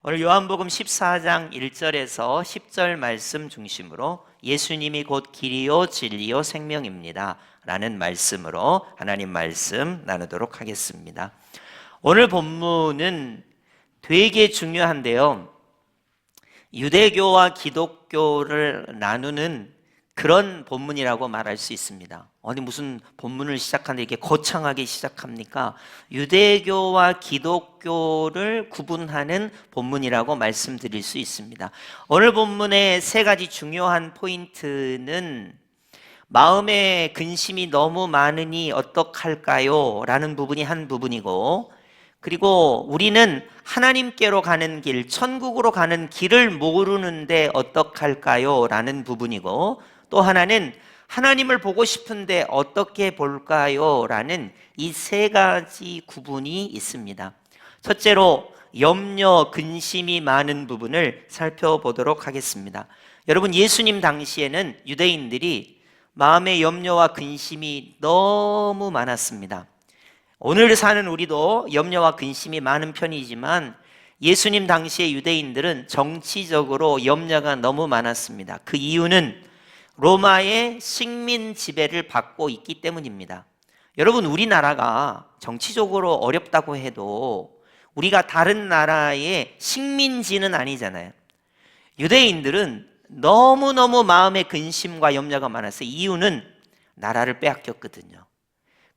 오늘 요한복음 14장 1절에서 10절 말씀 중심으로 예수님이 곧 길이요 진리요 생명입니다 라는 말씀으로 하나님 말씀 나누도록 하겠습니다. 오늘 본문은 되게 중요한데요, 유대교와 기독교를 나누는 그런 본문이라고 말할 수 있습니다. 아니 무슨 본문을 시작하는데 이렇게 거창하게 시작합니까? 유대교와 기독교를 구분하는 본문이라고 말씀드릴 수 있습니다. 오늘 본문의 세 가지 중요한 포인트는 마음에 근심이 너무 많으니 어떡할까요? 라는 부분이 한 부분이고, 그리고 우리는 하나님께로 가는 길, 천국으로 가는 길을 모르는데 어떡할까요? 라는 부분이고, 또 하나는 하나님을 보고 싶은데 어떻게 볼까요? 라는 이 세 가지 구분이 있습니다. 첫째로 염려, 근심이 많은 부분을 살펴보도록 하겠습니다. 여러분, 예수님 당시에는 유대인들이 마음의 염려와 근심이 너무 많았습니다. 오늘 사는 우리도 염려와 근심이 많은 편이지만 예수님 당시의 유대인들은 정치적으로 염려가 너무 많았습니다. 그 이유는 로마의 식민 지배를 받고 있기 때문입니다. 여러분, 우리나라가 정치적으로 어렵다고 해도 우리가 다른 나라의 식민지는 아니잖아요. 유대인들은 너무너무 마음의 근심과 염려가 많았어요. 이유는 나라를 빼앗겼거든요.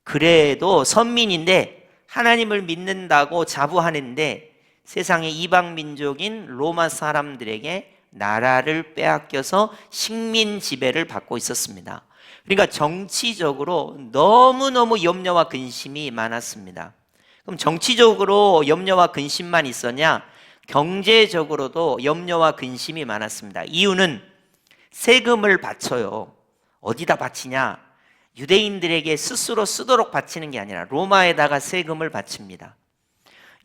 그래도 선민인데 하나님을 믿는다고 자부하는데 세상의 이방 민족인 로마 사람들에게 나라를 빼앗겨서 식민 지배를 받고 있었습니다. 그러니까 정치적으로 너무너무 염려와 근심이 많았습니다. 그럼 정치적으로 염려와 근심만 있었냐? 경제적으로도 염려와 근심이 많았습니다. 이유는 세금을 바쳐요. 어디다 바치냐? 유대인들에게 스스로 쓰도록 바치는 게 아니라 로마에다가 세금을 바칩니다.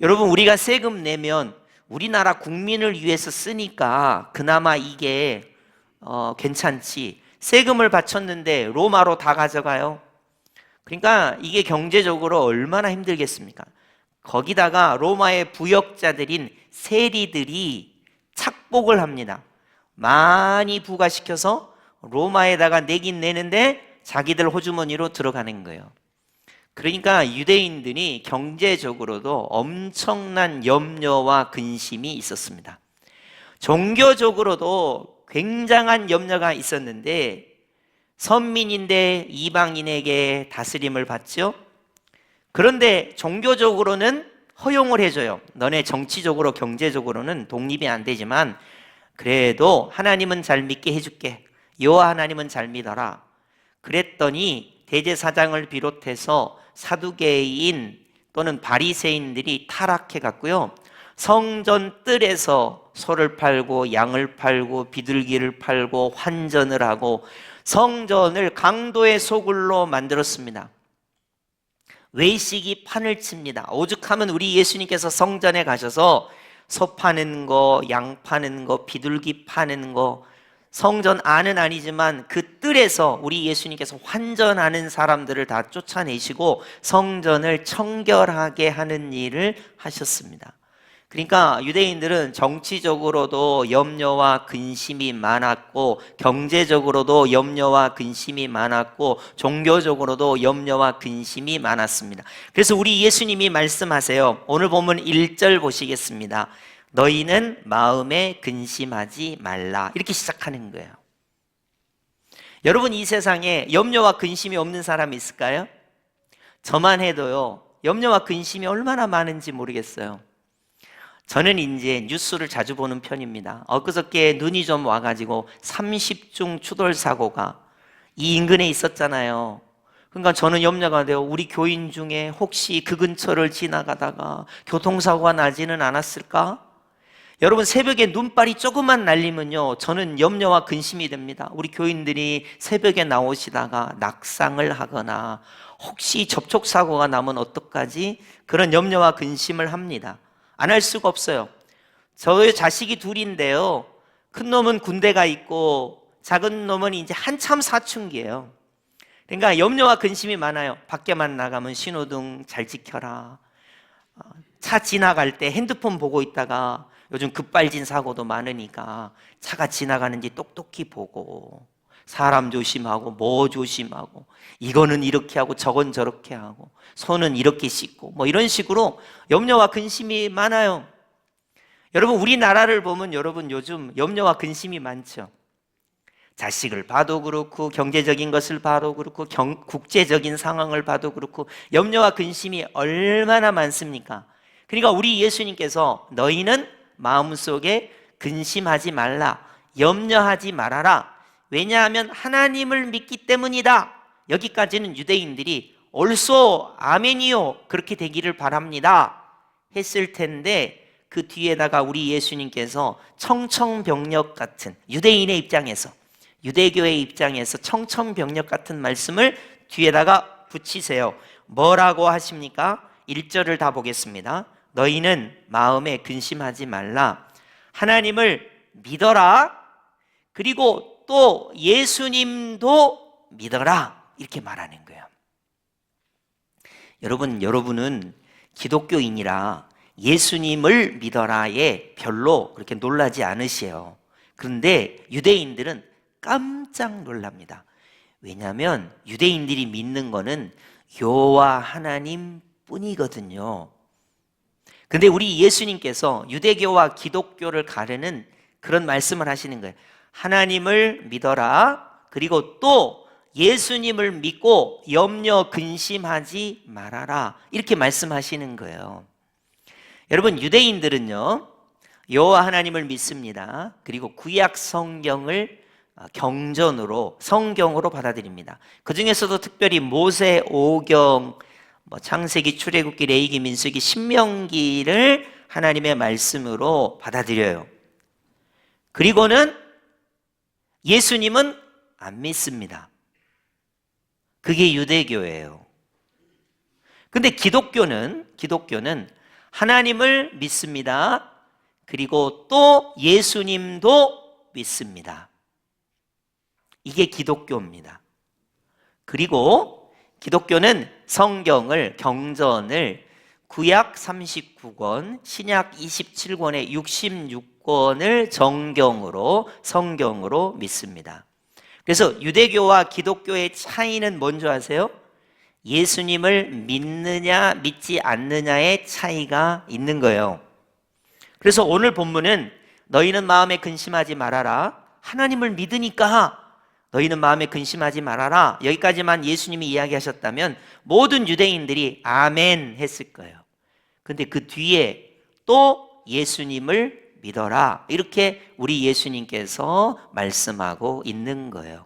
여러분, 우리가 세금 내면 우리나라 국민을 위해서 쓰니까 그나마 이게 괜찮지, 세금을 바쳤는데 로마로 다 가져가요. 그러니까 이게 경제적으로 얼마나 힘들겠습니까? 거기다가 로마의 부역자들인 세리들이 착복을 합니다. 많이 부과시켜서 로마에다가 내긴 내는데 자기들 호주머니로 들어가는 거예요. 그러니까 유대인들이 경제적으로도 엄청난 염려와 근심이 있었습니다. 종교적으로도 굉장한 염려가 있었는데, 선민인데 이방인에게 다스림을 받죠. 그런데 종교적으로는 허용을 해줘요. 너네 정치적으로 경제적으로는 독립이 안 되지만 그래도 하나님은 잘 믿게 해줄게. 여호와 하나님은 잘 믿어라. 그랬더니 대제사장을 비롯해서 사두개인 또는 바리새인들이 타락해 갔고요, 성전 뜰에서 소를 팔고 양을 팔고 비둘기를 팔고 환전을 하고 성전을 강도의 소굴로 만들었습니다. 외식이 판을 칩니다. 오죽하면 우리 예수님께서 성전에 가셔서 소 파는 거, 양 파는 거, 비둘기 파는 거, 성전 안은 아니지만 그 뜰에서 우리 예수님께서 환전하는 사람들을 다 쫓아내시고 성전을 청결하게 하는 일을 하셨습니다. 그러니까 유대인들은 정치적으로도 염려와 근심이 많았고, 경제적으로도 염려와 근심이 많았고, 종교적으로도 염려와 근심이 많았습니다. 그래서 우리 예수님이 말씀하세요. 오늘 본문 1절 보시겠습니다. 너희는 마음에 근심하지 말라, 이렇게 시작하는 거예요. 여러분, 이 세상에 염려와 근심이 없는 사람이 있을까요? 저만 해도요, 염려와 근심이 얼마나 많은지 모르겠어요. 저는 이제 뉴스를 자주 보는 편입니다. 엊그저께 눈이 좀 와가지고 30중 추돌 사고가 이 인근에 있었잖아요. 그러니까 저는 염려가 돼요. 우리 교인 중에 혹시 그 근처를 지나가다가 교통사고가 나지는 않았을까? 여러분, 새벽에 눈발이 조금만 날리면요, 저는 염려와 근심이 됩니다. 우리 교인들이 새벽에 나오시다가 낙상을 하거나 혹시 접촉사고가 나면 어떡하지? 그런 염려와 근심을 합니다. 안 할 수가 없어요. 저의 자식이 둘인데요, 큰 놈은 군대가 있고 작은 놈은 이제 한참 사춘기예요. 그러니까 염려와 근심이 많아요. 밖에만 나가면 신호등 잘 지켜라. 차 지나갈 때 핸드폰 보고 있다가 요즘 급발진 사고도 많으니까 차가 지나가는지 똑똑히 보고 사람 조심하고 뭐 조심하고 이거는 이렇게 하고 저건 저렇게 하고 손은 이렇게 씻고 뭐 이런 식으로 염려와 근심이 많아요. 여러분, 우리나라를 보면 여러분 요즘 염려와 근심이 많죠. 자식을 봐도 그렇고 경제적인 것을 봐도 그렇고 국제적인 상황을 봐도 그렇고 염려와 근심이 얼마나 많습니까? 그러니까 우리 예수님께서 너희는 마음속에 근심하지 말라, 염려하지 말아라. 왜냐하면 하나님을 믿기 때문이다. 여기까지는 유대인들이 옳소 아멘이요 그렇게 되기를 바랍니다 했을 텐데, 그 뒤에다가 우리 예수님께서 청천벽력 같은, 유대인의 입장에서, 유대교의 입장에서 청천벽력 같은 말씀을 뒤에다가 붙이세요. 뭐라고 하십니까? 1절을 다 보겠습니다. 너희는 마음에 근심하지 말라, 하나님을 믿어라, 그리고 또 예수님도 믿어라, 이렇게 말하는 거예요. 여러분은 기독교인이라 예수님을 믿어라에 별로 그렇게 놀라지 않으세요. 그런데 유대인들은 깜짝 놀랍니다. 왜냐하면 유대인들이 믿는 거는 여호와 하나님 뿐이거든요. 근데 우리 예수님께서 유대교와 기독교를 가르는 그런 말씀을 하시는 거예요. 하나님을 믿어라, 그리고 또 예수님을 믿고 염려 근심하지 말아라, 이렇게 말씀하시는 거예요. 여러분, 유대인들은요 여호와 하나님을 믿습니다. 그리고 구약 성경을 경전으로, 성경으로 받아들입니다. 그 중에서도 특별히 모세 오경, 창세기, 출애굽기, 레위기, 민수기, 신명기를 하나님의 말씀으로 받아들여요. 그리고는 예수님은 안 믿습니다. 그게 유대교예요. 근데 기독교는 하나님을 믿습니다. 그리고 또 예수님도 믿습니다. 이게 기독교입니다. 그리고 기독교는 성경을, 경전을 구약 39권, 신약 27권의 66권을 정경으로, 성경으로 믿습니다. 그래서 유대교와 기독교의 차이는 뭔지 아세요? 예수님을 믿느냐 믿지 않느냐의 차이가 있는 거예요. 그래서 오늘 본문은 너희는 마음에 근심하지 말아라, 하나님을 믿으니까 너희는 마음에 근심하지 말아라, 여기까지만 예수님이 이야기하셨다면 모든 유대인들이 아멘 했을 거예요. 근데 그 뒤에 또 예수님을 믿어라, 이렇게 우리 예수님께서 말씀하고 있는 거예요.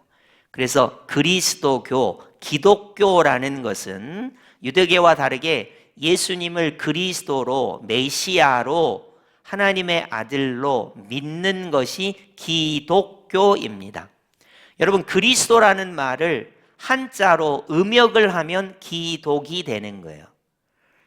그래서 그리스도교, 기독교라는 것은 유대교와 다르게 예수님을 그리스도로, 메시아로, 하나님의 아들로 믿는 것이 기독교입니다. 여러분, 그리스도라는 말을 한자로 음역을 하면 기독이 되는 거예요.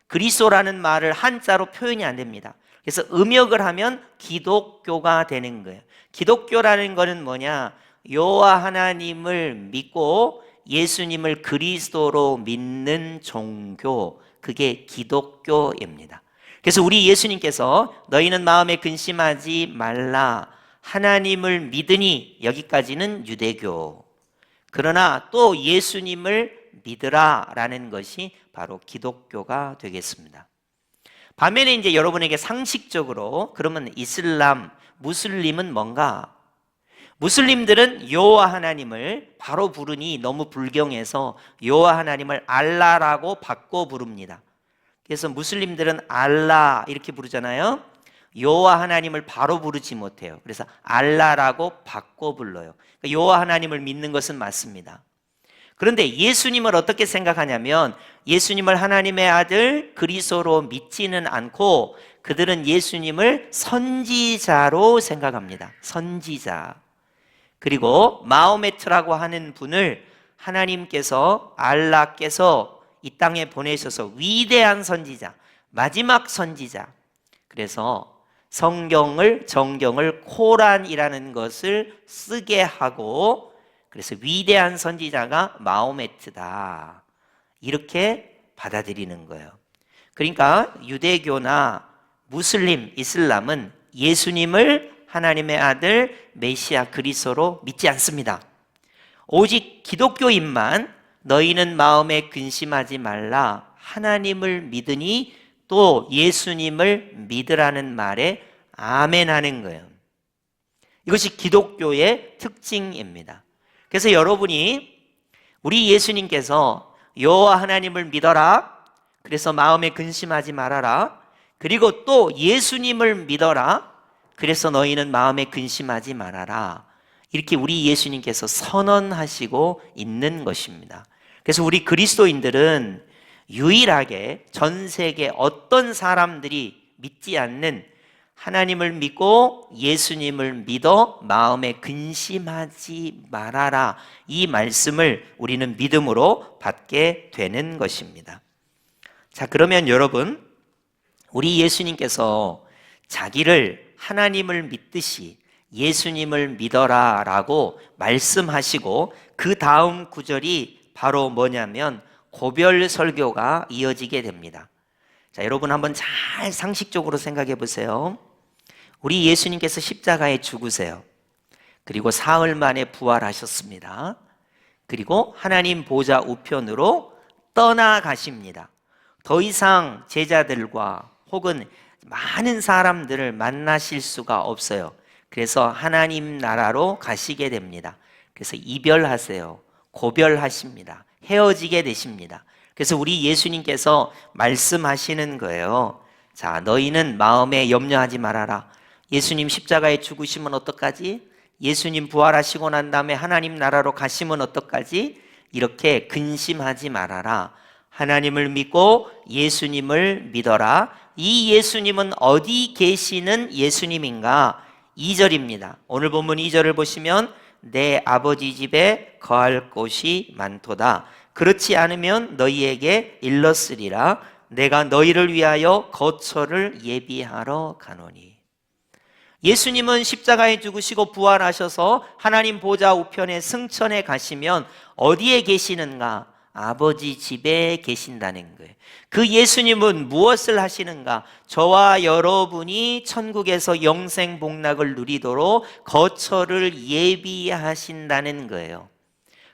그리스도라는 말을 한자로 표현이 안 됩니다. 그래서 음역을 하면 기독교가 되는 거예요. 기독교라는 것은 뭐냐? 여호와 하나님을 믿고 예수님을 그리스도로 믿는 종교, 그게 기독교입니다. 그래서 우리 예수님께서 너희는 마음에 근심하지 말라, 하나님을 믿으니, 여기까지는 유대교. 그러나 또 예수님을 믿으라 라는 것이 바로 기독교가 되겠습니다. 반면에 이제 여러분에게 상식적으로, 그러면 이슬람, 무슬림은 뭔가? 무슬림들은 여호와 하나님을 바로 부르니 너무 불경해서 여호와 하나님을 알라라고 바꿔 부릅니다. 그래서 무슬림들은 알라 이렇게 부르잖아요. 여호와 하나님을 바로 부르지 못해요. 그래서 알라라고 바꿔 불러요. 그러니까 여호와 하나님을 믿는 것은 맞습니다. 그런데 예수님을 어떻게 생각하냐면, 예수님을 하나님의 아들 그리스도로 믿지는 않고 그들은 예수님을 선지자로 생각합니다. 선지자. 그리고 마호메트라고 하는 분을 하나님께서, 알라께서 이 땅에 보내셔서 위대한 선지자, 마지막 선지자. 그래서 성경을, 정경을 코란이라는 것을 쓰게 하고, 그래서 위대한 선지자가 마호메트다, 이렇게 받아들이는 거예요. 그러니까 유대교나 무슬림, 이슬람은 예수님을 하나님의 아들 메시아 그리스도로 믿지 않습니다. 오직 기독교인만 너희는 마음에 근심하지 말라 하나님을 믿으니 또 예수님을 믿으라는 말에 아멘 하는 거예요. 이것이 기독교의 특징입니다. 그래서 여러분이 우리 예수님께서 여호와 하나님을 믿어라, 그래서 마음에 근심하지 말아라, 그리고 또 예수님을 믿어라, 그래서 너희는 마음에 근심하지 말아라, 이렇게 우리 예수님께서 선언하시고 있는 것입니다. 그래서 우리 그리스도인들은 유일하게 전 세계 어떤 사람들이 믿지 않는 하나님을 믿고 예수님을 믿어 마음에 근심하지 말아라, 이 말씀을 우리는 믿음으로 받게 되는 것입니다. 자, 그러면 여러분, 우리 예수님께서 자기를 하나님을 믿듯이 예수님을 믿어라 라고 말씀하시고 그 다음 구절이 바로 뭐냐면 고별 설교가 이어지게 됩니다. 자, 여러분 한번 잘 상식적으로 생각해 보세요. 우리 예수님께서 십자가에 죽으세요. 그리고 사흘 만에 부활하셨습니다. 그리고 하나님 보좌 우편으로 떠나가십니다. 더 이상 제자들과 혹은 많은 사람들을 만나실 수가 없어요. 그래서 하나님 나라로 가시게 됩니다. 그래서 이별하세요. 고별하십니다. 헤어지게 되십니다. 그래서 우리 예수님께서 말씀하시는 거예요. 자, 너희는 마음에 염려하지 말아라. 예수님 십자가에 죽으시면 어떡하지? 예수님 부활하시고 난 다음에 하나님 나라로 가시면 어떡하지? 이렇게 근심하지 말아라. 하나님을 믿고 예수님을 믿어라. 이 예수님은 어디 계시는 예수님인가? 2절입니다. 오늘 본문 2절을 보시면 내 아버지 집에 거할 곳이 많도다. 그렇지 않으면 너희에게 일렀으리라. 내가 너희를 위하여 거처를 예비하러 가노니. 예수님은 십자가에 죽으시고 부활하셔서 하나님 보좌 우편에 승천해 가시면 어디에 계시는가? 아버지 집에 계신다는 거예요. 그 예수님은 무엇을 하시는가? 저와 여러분이 천국에서 영생 복락을 누리도록 거처를 예비하신다는 거예요.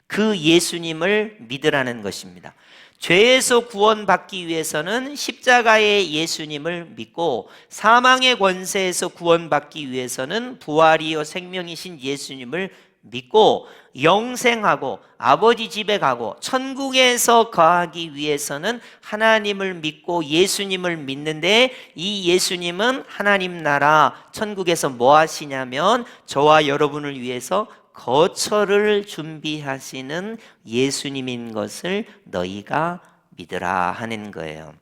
그 예수님을 믿으라는 것입니다. 죄에서 구원받기 위해서는 십자가의 예수님을 믿고 사망의 권세에서 구원받기 위해서는 부활이요 생명이신 예수님을 믿고 영생하고 아버지 집에 가고 천국에서 거하기 위해서는 하나님을 믿고 예수님을 믿는데, 이 예수님은 하나님 나라 천국에서 뭐 하시냐면 저와 여러분을 위해서 거처를 준비하시는 예수님인 것을 너희가 믿으라 하는 거예요.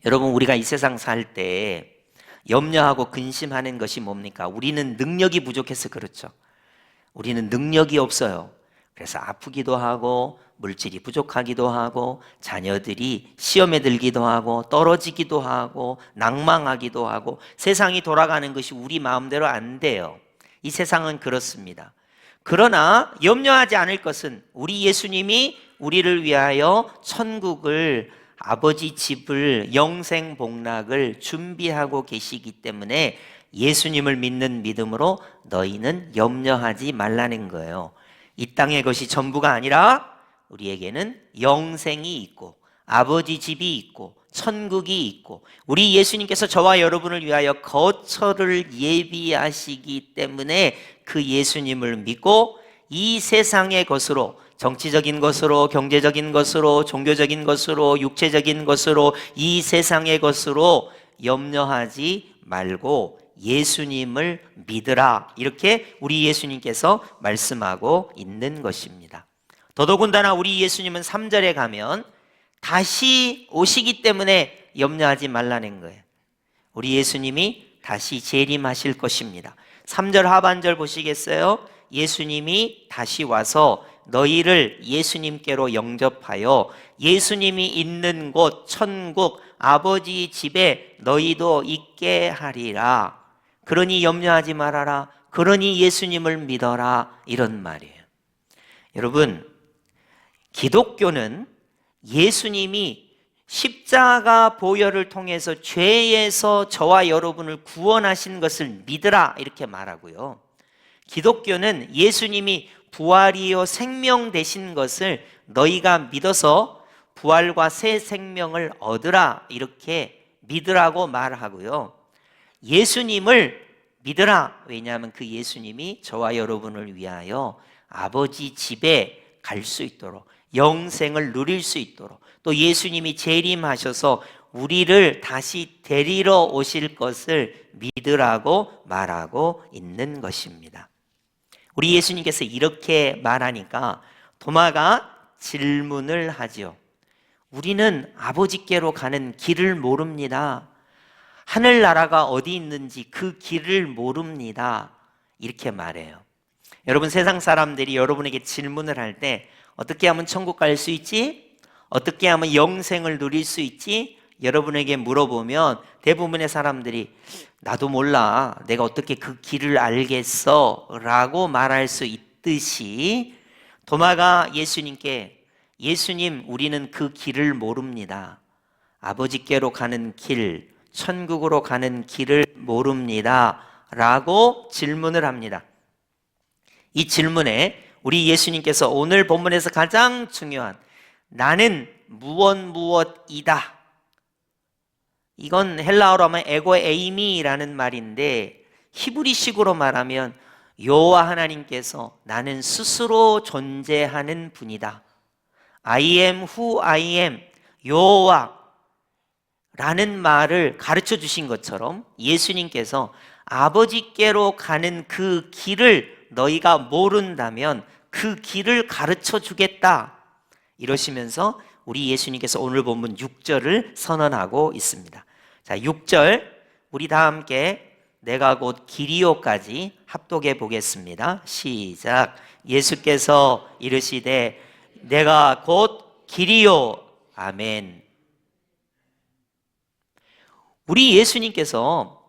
여러분, 우리가 이 세상 살 때 염려하고 근심하는 것이 뭡니까? 우리는 능력이 부족해서 그렇죠. 우리는 능력이 없어요. 그래서 아프기도 하고 물질이 부족하기도 하고 자녀들이 시험에 들기도 하고 떨어지기도 하고 낭망하기도 하고 세상이 돌아가는 것이 우리 마음대로 안 돼요. 이 세상은 그렇습니다. 그러나 염려하지 않을 것은 우리 예수님이 우리를 위하여 천국을, 아버지 집을, 영생 복락을 준비하고 계시기 때문에 예수님을 믿는 믿음으로 너희는 염려하지 말라는 거예요. 이 땅의 것이 전부가 아니라 우리에게는 영생이 있고 아버지 집이 있고 천국이 있고 우리 예수님께서 저와 여러분을 위하여 거처를 예비하시기 때문에 그 예수님을 믿고 이 세상의 것으로, 정치적인 것으로, 경제적인 것으로, 종교적인 것으로, 육체적인 것으로, 이 세상의 것으로 염려하지 말고 예수님을 믿으라, 이렇게 우리 예수님께서 말씀하고 있는 것입니다. 더더군다나 우리 예수님은 3절에 가면 다시 오시기 때문에 염려하지 말라는 거예요. 우리 예수님이 다시 재림하실 것입니다. 3절 하반절 보시겠어요? 예수님이 다시 와서 너희를 예수님께로 영접하여 예수님이 있는 곳 천국 아버지 집에 너희도 있게 하리라. 그러니 염려하지 말아라. 그러니 예수님을 믿어라. 이런 말이에요. 여러분, 기독교는 예수님이 십자가 보혈을 통해서 죄에서 저와 여러분을 구원하신 것을 믿으라 이렇게 말하고요. 기독교는 예수님이 부활이요 생명 되신 것을 너희가 믿어서 부활과 새 생명을 얻으라 이렇게 믿으라고 말하고요. 예수님을 믿으라. 왜냐하면 그 예수님이 저와 여러분을 위하여 아버지 집에 갈 수 있도록, 영생을 누릴 수 있도록, 또 예수님이 재림하셔서 우리를 다시 데리러 오실 것을 믿으라고 말하고 있는 것입니다. 우리 예수님께서 이렇게 말하니까 도마가 질문을 하죠. 우리는 아버지께로 가는 길을 모릅니다. 하늘나라가 어디 있는지 그 길을 모릅니다. 이렇게 말해요. 여러분, 세상 사람들이 여러분에게 질문을 할 때 어떻게 하면 천국 갈 수 있지? 어떻게 하면 영생을 누릴 수 있지? 여러분에게 물어보면 대부분의 사람들이 나도 몰라. 내가 어떻게 그 길을 알겠어? 라고 말할 수 있듯이 도마가 예수님께 예수님, 우리는 그 길을 모릅니다. 아버지께로 가는 길, 천국으로 가는 길을 모릅니다. 라고 질문을 합니다. 이 질문에 우리 예수님께서 오늘 본문에서 가장 중요한 나는 무엇이다. 이건 헬라어로 하면 에고 에이미라는 말인데 히브리식으로 말하면 여호와 하나님께서 나는 스스로 존재하는 분이다. I am who I am, 여호와 라는 말을 가르쳐 주신 것처럼 예수님께서 아버지께로 가는 그 길을 너희가 모른다면 그 길을 가르쳐 주겠다. 이러시면서 우리 예수님께서 오늘 본문 6절을 선언하고 있습니다. 자, 6절 우리 다 함께 내가 곧 길이요까지 합독해 보겠습니다. 시작. 예수께서 이르시되 내가 곧 길이요. 아멘. 우리 예수님께서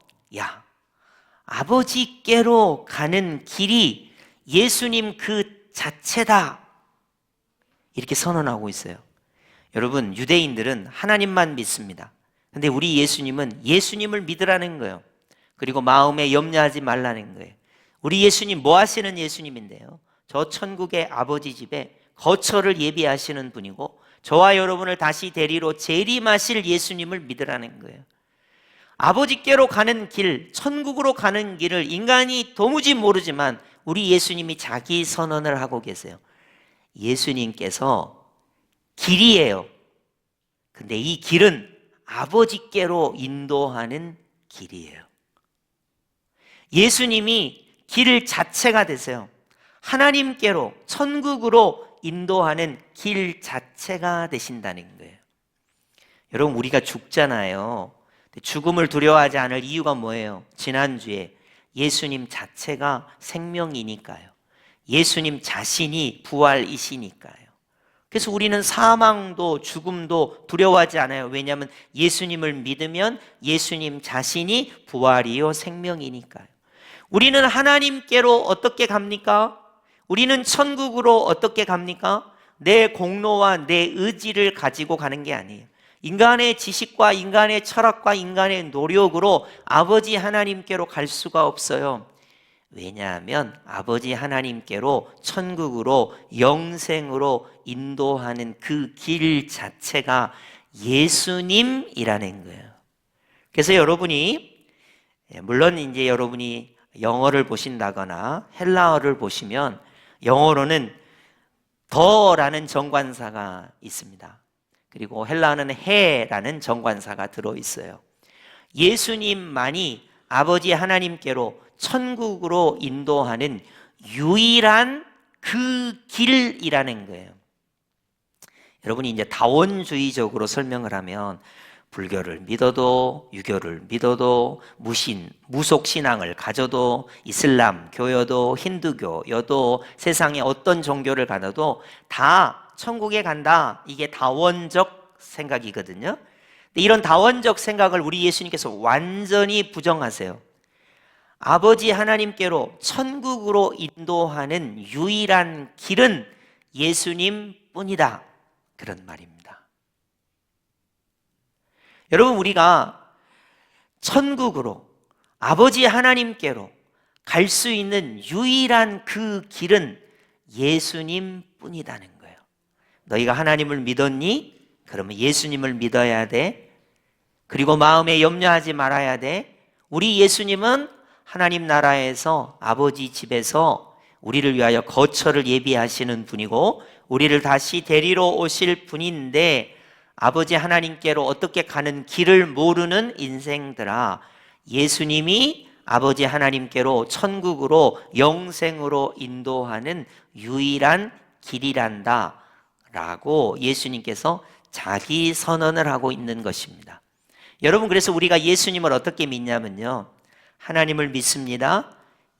아버지께로 가는 길이 예수님 그 자체다. 이렇게 선언하고 있어요. 여러분, 유대인들은 하나님만 믿습니다. 근데 우리 예수님은 예수님을 믿으라는 거예요. 그리고 마음에 염려하지 말라는 거예요. 우리 예수님 뭐 하시는 예수님인데요? 저 천국의 아버지 집에 거처를 예비하시는 분이고 저와 여러분을 다시 데리러 재림하실 예수님을 믿으라는 거예요. 아버지께로 가는 길, 천국으로 가는 길을 인간이 도무지 모르지만 우리 예수님이 자기 선언을 하고 계세요. 예수님께서 길이에요. 근데 이 길은 아버지께로 인도하는 길이에요. 예수님이 길 자체가 되세요. 하나님께로, 천국으로 인도하는 길 자체가 되신다는 거예요. 여러분, 우리가 죽잖아요. 죽음을 두려워하지 않을 이유가 뭐예요? 지난주에 예수님 자체가 생명이니까요. 예수님 자신이 부활이시니까요. 그래서 우리는 사망도 죽음도 두려워하지 않아요. 왜냐하면 예수님을 믿으면 예수님 자신이 부활이요 생명이니까요. 우리는 하나님께로 어떻게 갑니까? 우리는 천국으로 어떻게 갑니까? 내 공로와 내 의지를 가지고 가는 게 아니에요. 인간의 지식과 인간의 철학과 인간의 노력으로 아버지 하나님께로 갈 수가 없어요. 왜냐하면 아버지 하나님께로, 천국으로, 영생으로 인도하는 그 길 자체가 예수님이라는 거예요. 그래서 여러분이, 물론 이제 여러분이 영어를 보신다거나 헬라어를 보시면 영어로는 더라는 정관사가 있습니다. 그리고 헬라어는 해라는 정관사가 들어있어요. 예수님만이 아버지 하나님께로, 천국으로 인도하는 유일한 그 길이라는 거예요. 여러분이 이제 다원주의적으로 설명을 하면 불교를 믿어도, 유교를 믿어도, 무속신앙을 가져도, 이슬람 교여도, 힌두교여도, 세상에 어떤 종교를 가져도 다 천국에 간다. 이게 다원적 생각이거든요. 근데 이런 다원적 생각을 우리 예수님께서 완전히 부정하세요. 아버지 하나님께로, 천국으로 인도하는 유일한 길은 예수님 뿐이다. 그런 말입니다. 여러분, 우리가 천국으로 아버지 하나님께로 갈 수 있는 유일한 그 길은 예수님 뿐이라는 거예요. 너희가 하나님을 믿었니? 그러면 예수님을 믿어야 돼. 그리고 마음에 염려하지 말아야 돼. 우리 예수님은 하나님 나라에서 아버지 집에서 우리를 위하여 거처를 예비하시는 분이고 우리를 다시 데리러 오실 분인데, 아버지 하나님께로 어떻게 가는 길을 모르는 인생들아, 예수님이 아버지 하나님께로 천국으로 영생으로 인도하는 유일한 길이란다 라고 예수님께서 자기 선언을 하고 있는 것입니다. 여러분, 그래서 우리가 예수님을 어떻게 믿냐면요, 하나님을 믿습니다.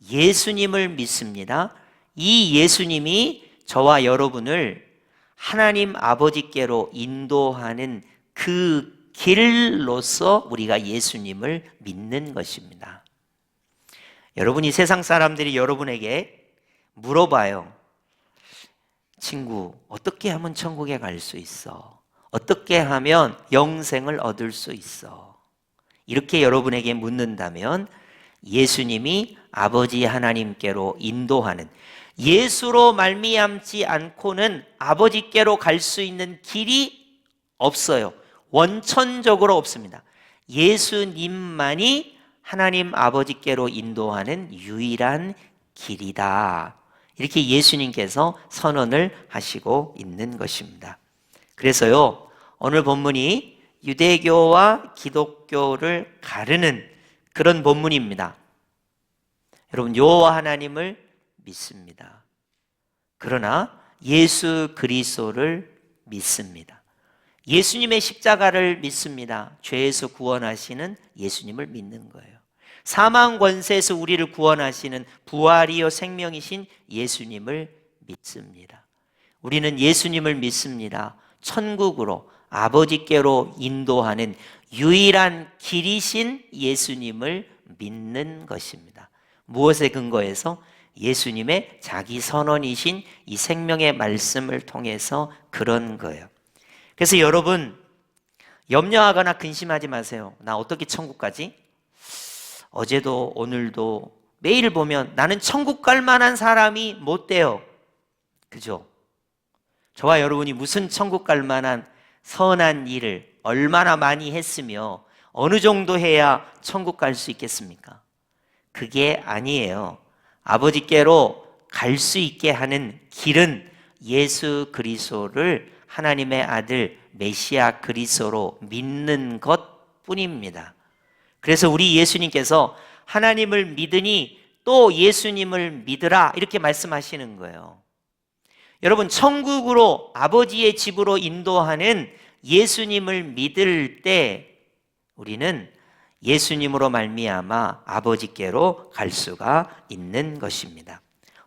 예수님을 믿습니다. 이 예수님이 저와 여러분을 하나님 아버지께로 인도하는 그 길로서 우리가 예수님을 믿는 것입니다. 여러분이 세상 사람들이 여러분에게 물어봐요. 친구, 어떻게 하면 천국에 갈 수 있어? 어떻게 하면 영생을 얻을 수 있어? 이렇게 여러분에게 묻는다면 예수님이 아버지 하나님께로 인도하는, 예수로 말미암지 않고는 아버지께로 갈 수 있는 길이 없어요. 원천적으로 없습니다. 예수님만이 하나님 아버지께로 인도하는 유일한 길이다. 이렇게 예수님께서 선언을 하시고 있는 것입니다. 그래서요, 오늘 본문이 유대교와 기독교를 가르는 그런 본문입니다. 여러분, 여호와 하나님을 믿습니다. 그러나 예수 그리스도를 믿습니다. 예수님의 십자가를 믿습니다. 죄에서 구원하시는 예수님을 믿는 거예요. 사망 권세에서 우리를 구원하시는 부활이요 생명이신 예수님을 믿습니다. 우리는 예수님을 믿습니다. 천국으로 아버지께로 인도하는 유일한 길이신 예수님을 믿는 것입니다. 무엇에 근거해서? 예수님의 자기 선언이신 이 생명의 말씀을 통해서 그런 거예요. 그래서 여러분, 염려하거나 근심하지 마세요. 나 어떻게 천국 가지? 어제도 오늘도 매일 보면 나는 천국 갈 만한 사람이 못 돼요. 그죠? 저와 여러분이 무슨 천국 갈 만한 선한 일을 얼마나 많이 했으며 어느 정도 해야 천국 갈 수 있겠습니까? 그게 아니에요. 아버지께로 갈 수 있게 하는 길은 예수 그리스도를 하나님의 아들 메시아 그리스도로 믿는 것뿐입니다. 그래서 우리 예수님께서 하나님을 믿으니 또 예수님을 믿으라 이렇게 말씀하시는 거예요. 여러분, 천국으로 아버지의 집으로 인도하는 예수님을 믿을 때 우리는 예수님으로 말미암아 아버지께로 갈 수가 있는 것입니다.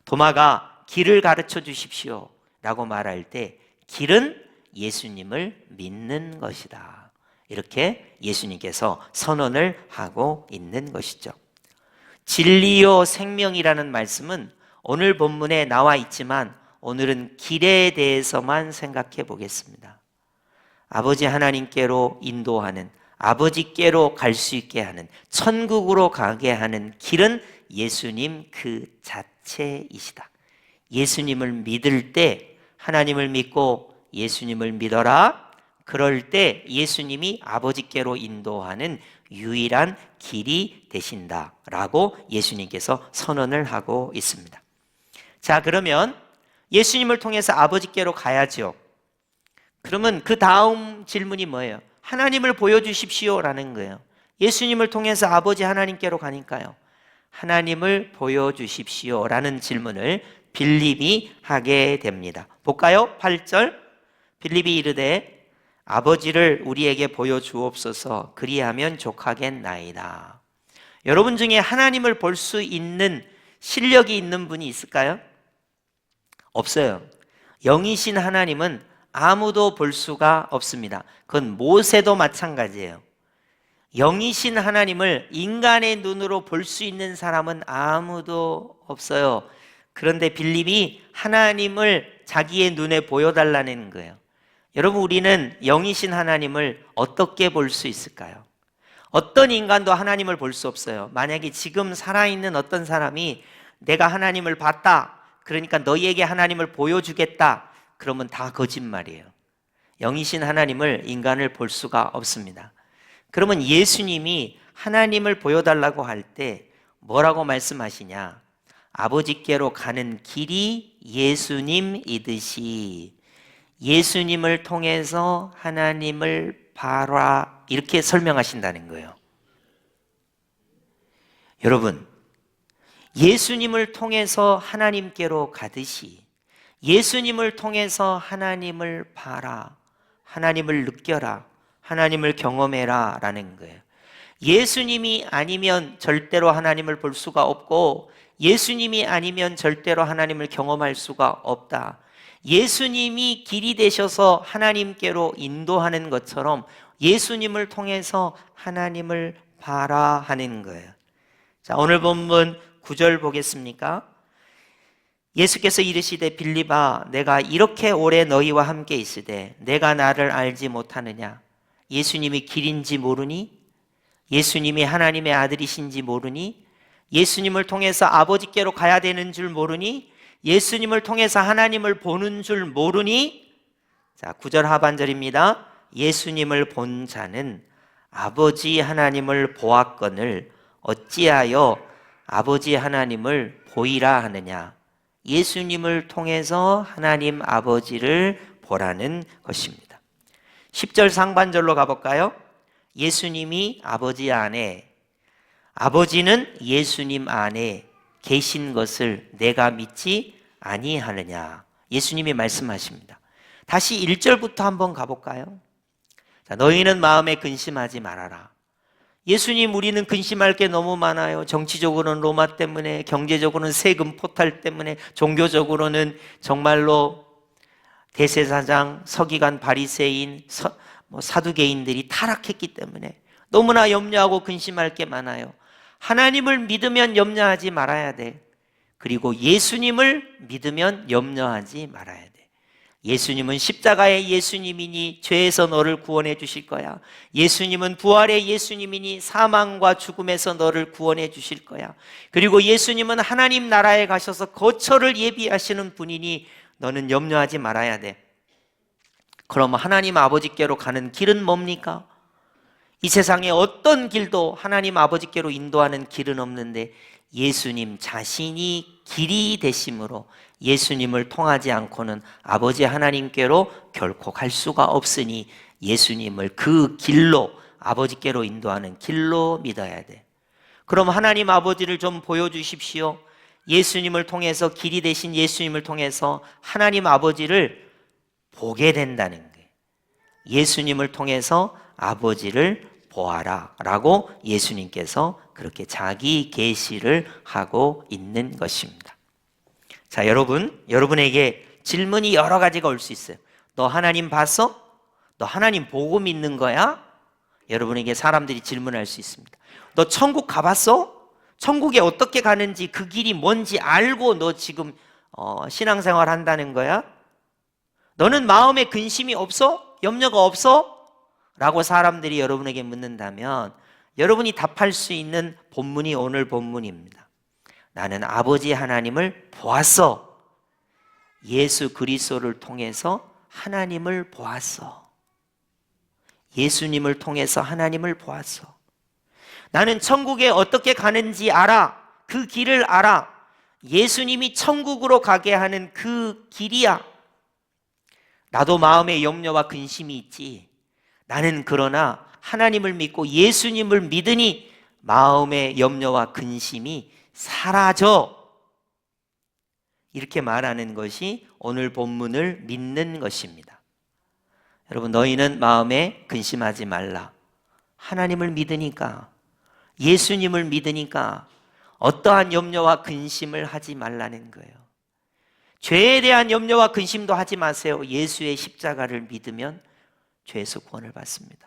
도마가 길을 가르쳐 주십시오 라고 말할 때 길은 예수님을 믿는 것이다. 이렇게 예수님께서 선언을 하고 있는 것이죠. 진리요 생명이라는 말씀은 오늘 본문에 나와 있지만 오늘은 길에 대해서만 생각해 보겠습니다. 아버지 하나님께로 인도하는, 아버지께로 갈 수 있게 하는, 천국으로 가게 하는 길은 예수님 그 자체이시다. 예수님을 믿을 때 하나님을 믿고 예수님을 믿어라. 그럴 때 예수님이 아버지께로 인도하는 유일한 길이 되신다라고 예수님께서 선언을 하고 있습니다. 자, 그러면 예수님을 통해서 아버지께로 가야죠. 그러면 그 다음 질문이 뭐예요? 하나님을 보여주십시오 라는 거예요. 예수님을 통해서 아버지 하나님께로 가니까요. 하나님을 보여주십시오 라는 질문을 빌립이 하게 됩니다. 볼까요? 8절. 빌립이 이르되 아버지를 우리에게 보여주옵소서, 그리하면 족하겠나이다. 여러분 중에 하나님을 볼 수 있는 실력이 있는 분이 있을까요? 없어요. 영이신 하나님은 아무도 볼 수가 없습니다. 그건 모세도 마찬가지예요. 영이신 하나님을 인간의 눈으로 볼 수 있는 사람은 아무도 없어요. 그런데 빌립이 하나님을 자기의 눈에 보여달라는 거예요. 여러분, 우리는 영이신 하나님을 어떻게 볼 수 있을까요? 어떤 인간도 하나님을 볼 수 없어요. 만약에 지금 살아있는 어떤 사람이 내가 하나님을 봤다, 그러니까 너희에게 하나님을 보여주겠다, 그러면 다 거짓말이에요. 영이신 하나님을 인간을 볼 수가 없습니다. 그러면 예수님이 하나님을 보여달라고 할 때 뭐라고 말씀하시냐? 아버지께로 가는 길이 예수님이듯이 예수님을 통해서 하나님을 봐라, 이렇게 설명하신다는 거예요. 여러분, 예수님을 통해서 하나님께로 가듯이 예수님을 통해서 하나님을 봐라, 하나님을 느껴라, 하나님을 경험해라 라는 거예요. 예수님이 아니면 절대로 하나님을 볼 수가 없고 예수님이 아니면 절대로 하나님을 경험할 수가 없다. 예수님이 길이 되셔서 하나님께로 인도하는 것처럼 예수님을 통해서 하나님을 봐라 하는 거예요. 자, 오늘 본문 9절 보겠습니까? 예수께서 이르시되 빌립아, 내가 이렇게 오래 너희와 함께 있으되 내가 나를 알지 못하느냐? 예수님이 길인지 모르니? 예수님이 하나님의 아들이신지 모르니? 예수님을 통해서 아버지께로 가야 되는 줄 모르니? 예수님을 통해서 하나님을 보는 줄 모르니? 자, 9절 하반절입니다. 예수님을 본 자는 아버지 하나님을 보았거늘 어찌하여 아버지 하나님을 보이라 하느냐? 예수님을 통해서 하나님 아버지를 보라는 것입니다. 10절 상반절로 가볼까요? 예수님이 아버지 안에, 아버지는 예수님 안에 계신 것을 내가 믿지 아니하느냐? 예수님이 말씀하십니다. 다시 1절부터 한번 가볼까요? 자, 너희는 마음에 근심하지 말아라. 예수님, 우리는 근심할 게 너무 많아요. 정치적으로는 로마 때문에, 경제적으로는 세금 포탈 때문에, 종교적으로는 정말로 대제사장, 서기관, 바리새인, 사두개인들이 타락했기 때문에 너무나 염려하고 근심할 게 많아요. 하나님을 믿으면 염려하지 말아야 돼. 그리고 예수님을 믿으면 염려하지 말아야 돼. 예수님은 십자가의 예수님이니 죄에서 너를 구원해 주실 거야. 예수님은 부활의 예수님이니 사망과 죽음에서 너를 구원해 주실 거야. 그리고 예수님은 하나님 나라에 가셔서 거처를 예비하시는 분이니 너는 염려하지 말아야 돼. 그럼 하나님 아버지께로 가는 길은 뭡니까? 이 세상에 어떤 길도 하나님 아버지께로 인도하는 길은 없는데 예수님 자신이 길이 되심으로 예수님을 통하지 않고는 아버지 하나님께로 결코 갈 수가 없으니 예수님을 그 길로, 아버지께로 인도하는 길로 믿어야 돼. 그럼 하나님 아버지를 좀 보여주십시오. 예수님을 통해서, 길이 되신 예수님을 통해서 하나님 아버지를 보게 된다는 거예요. 예수님을 통해서 아버지를 보아라 라고 예수님께서 그렇게 자기 계시를 하고 있는 것입니다. 자, 여러분에게 질문이 여러 가지가 올 수 있어요. 너 하나님 봤어? 너 하나님 보고 믿는 거야? 여러분에게 사람들이 질문할 수 있습니다. 너 천국 가봤어? 천국에 어떻게 가는지, 그 길이 뭔지 알고 너 지금 신앙생활 한다는 거야? 너는 마음에 근심이 없어? 염려가 없어? 라고 사람들이 여러분에게 묻는다면 여러분이 답할 수 있는 본문이 오늘 본문입니다. 나는 아버지 하나님을 보았어. 예수 그리스도를 통해서 하나님을 보았어. 예수님을 통해서 하나님을 보았어. 나는 천국에 어떻게 가는지 알아. 그 길을 알아. 예수님이 천국으로 가게 하는 그 길이야. 나도 마음에 염려와 근심이 있지. 나는 그러나 하나님을 믿고 예수님을 믿으니 마음의 염려와 근심이 사라져. 이렇게 말하는 것이 오늘 본문을 믿는 것입니다. 여러분, 너희는 마음에 근심하지 말라. 하나님을 믿으니까, 예수님을 믿으니까 어떠한 염려와 근심을 하지 말라는 거예요. 죄에 대한 염려와 근심도 하지 마세요. 예수의 십자가를 믿으면 죄에서 구원을 받습니다.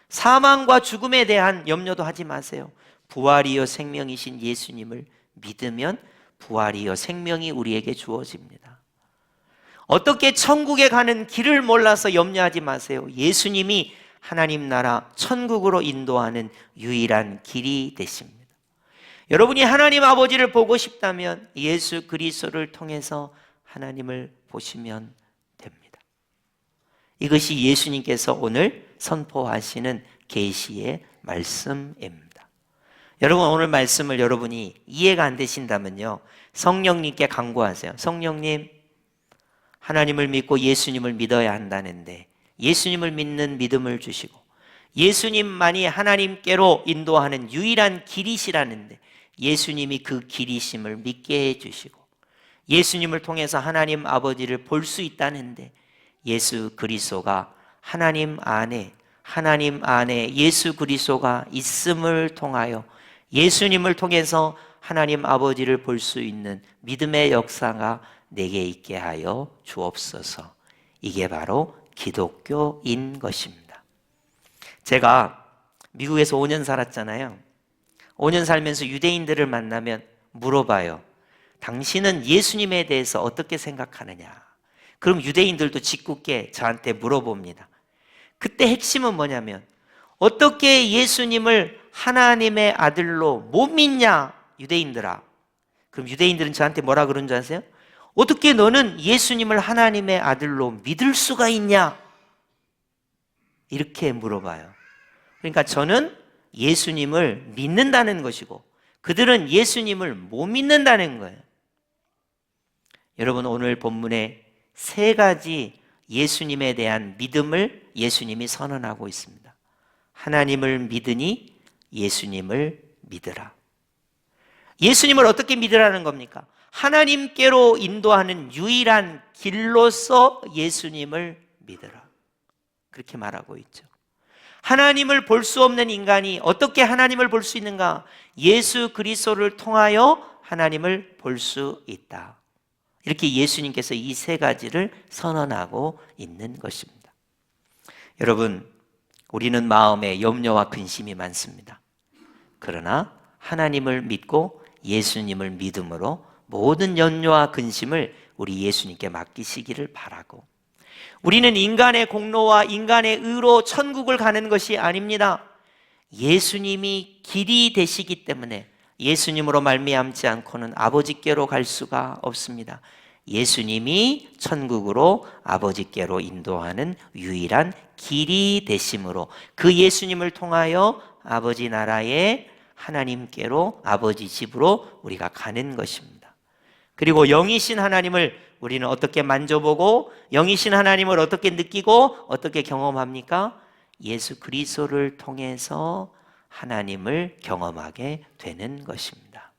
사망과 죽음에 대한 염려도 하지 마세요. 부활이요 생명이신 예수님을 믿으면 부활이요 생명이 우리에게 주어집니다. 어떻게 천국에 가는 길을 몰라서 염려하지 마세요. 예수님이 하나님 나라 천국으로 인도하는 유일한 길이 되십니다. 여러분이 하나님 아버지를 보고 싶다면 예수 그리스도를 통해서 하나님을 보시면 됩니다. 이것이 예수님께서 오늘 선포하시는 계시의 말씀입니다. 여러분, 오늘 말씀을 여러분이 이해가 안 되신다면요, 성령님께 간구하세요. 성령님, 하나님을 믿고 예수님을 믿어야 한다는데 예수님을 믿는 믿음을 주시고 예수님만이 하나님께로 인도하는 유일한 길이시라는데 예수님이 그 길이심을 믿게 해주시고 예수님을 통해서 하나님 아버지를 볼 수 있다는데 예수 그리스도가 하나님 안에 예수 그리스도가 있음을 통하여 예수님을 통해서 하나님 아버지를 볼 수 있는 믿음의 역사가 내게 있게 하여 주옵소서. 이게 바로 기독교인 것입니다. 제가 미국에서 5년 살았잖아요. 5년 살면서 유대인들을 만나면 물어봐요. 당신은 예수님에 대해서 어떻게 생각하느냐? 그럼 유대인들도 짓궂게 저한테 물어봅니다. 그때 핵심은 뭐냐면 어떻게 예수님을 하나님의 아들로 못 믿냐? 유대인들아. 그럼 유대인들은 저한테 뭐라 그러는 줄 아세요? 어떻게 너는 예수님을 하나님의 아들로 믿을 수가 있냐? 이렇게 물어봐요. 그러니까 저는 예수님을 믿는다는 것이고 그들은 예수님을 못 믿는다는 거예요. 여러분, 오늘 본문에 세 가지 예수님에 대한 믿음을 예수님이 선언하고 있습니다. 하나님을 믿으니 예수님을 믿으라. 예수님을 어떻게 믿으라는 겁니까? 하나님께로 인도하는 유일한 길로서 예수님을 믿으라. 그렇게 말하고 있죠. 하나님을 볼 수 없는 인간이 어떻게 하나님을 볼 수 있는가? 예수 그리스도를 통하여 하나님을 볼 수 있다. 이렇게 예수님께서 이 세 가지를 선언하고 있는 것입니다. 여러분, 우리는 마음에 염려와 근심이 많습니다. 그러나 하나님을 믿고 예수님을 믿음으로 모든 염려와 근심을 우리 예수님께 맡기시기를 바라고, 우리는 인간의 공로와 인간의 의로 천국을 가는 것이 아닙니다. 예수님이 길이 되시기 때문에 예수님으로 말미암지 않고는 아버지께로 갈 수가 없습니다. 예수님이 천국으로 아버지께로 인도하는 유일한 길이 되심으로 그 예수님을 통하여 아버지 나라에 하나님께로 아버지 집으로 우리가 가는 것입니다. 그리고 영이신 하나님을 우리는 어떻게 만져보고 영이신 하나님을 어떻게 느끼고 어떻게 경험합니까? 예수 그리스도를 통해서 하나님을 경험하게 되는 것입니다.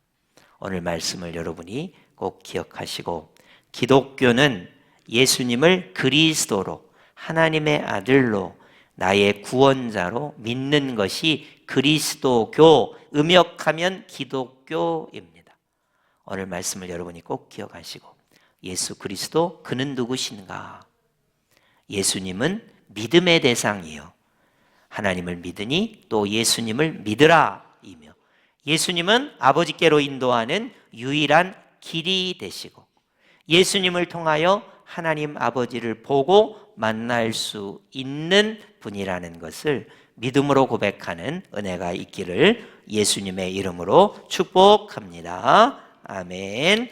오늘 말씀을 여러분이 꼭 기억하시고, 기독교는 예수님을 그리스도로 하나님의 아들로 나의 구원자로 믿는 것이 그리스도교, 음역하면 기독교입니다. 오늘 말씀을 여러분이 꼭 기억하시고, 예수 그리스도 그는 누구신가? 예수님은 믿음의 대상이요 하나님을 믿으니 또 예수님을 믿으라 이며, 예수님은 아버지께로 인도하는 유일한 길이 되시고 예수님을 통하여 하나님 아버지를 보고 만날 수 있는 분이라는 것을 믿음으로 고백하는 은혜가 있기를 예수님의 이름으로 축복합니다. 아멘.